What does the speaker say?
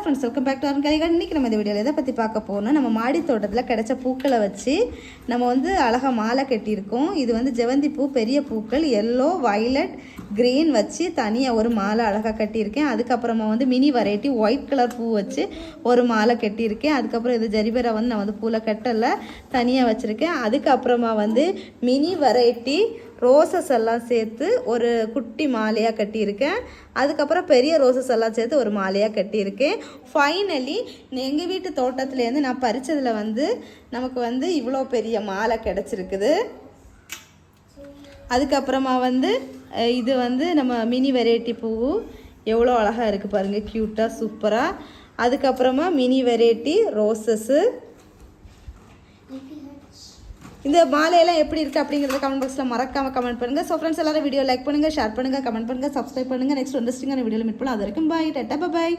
Friends, welcome back to அருண்காலிகள். இன்றைக்கி நம்ம இந்த வீடியோவில் எதை பற்றி பார்க்க போகணும், நம்ம மாடி தோட்டத்தில் கிடைச்ச பூக்களை வச்சு நம்ம வந்து அழகாக மாலை கட்டியிருக்கோம். இது வந்து ஜெவந்தி பூ, பெரிய பூக்கள் எல்லோ, வயலட், க்ரீன் வச்சு தனியாக ஒரு மாலை அழகாக கட்டியிருக்கேன். அதுக்கப்புறமா வந்து மினி வெரைட்டி ஒயிட் கலர் பூ வச்சு ஒரு மாலை கட்டியிருக்கேன். அதுக்கப்புறம் இது ஜரிபெரா வந்து நான் வந்து பூவில் கட்டலை, தனியாக வச்சுருக்கேன். அதுக்கப்புறமா வந்து மினி வெரைட்டி ரோசஸ் எல்லாம் சேர்த்து ஒரு குட்டி மாலையாக கட்டியிருக்கேன். அதுக்கப்புறம் பெரிய ரோசஸ் எல்லாம் சேர்த்து ஒரு மாலையாக கட்டியிருக்கேன். ஃபைனலி எங்கள் வீட்டு தோட்டத்துலேருந்து நான் பறித்ததில் வந்து நமக்கு வந்து இவ்வளோ பெரிய மாலை கிடச்சிருக்குது. அதுக்கப்புறமா வந்து இது வந்து நம்ம மினி வெரைட்டி பூ எவ்வளோ அழகாக இருக்குது பாருங்கள், க்யூட்டாக சூப்பராக. அதுக்கப்புறமா மினி வெரைட்டி ரோசஸ்ஸு. இந்த மாலையெல்லாம் எப்படி இருக்குது அப்படிங்கிறத கமெண்ட் பாக்ஸில் மறக்காமல் கமெண்ட் பண்ணுங்கள். ஸோ ஃப்ரெண்ட்ஸ், எல்லாரும் வீடியோ லைக் பண்ணுங்கள், ஷேர் பண்ணுங்கள், கமெண்ட் பண்ணுங்கள், சப்ஸ்கிரைப் பண்ணுங்கள். நெக்ஸ்ட் இன்ட்ரெஸ்டிங்கான வீடியோவில் மீட் பண்ணலாம். அது வரைக்கும் பாய், டாட்டா, பாய்.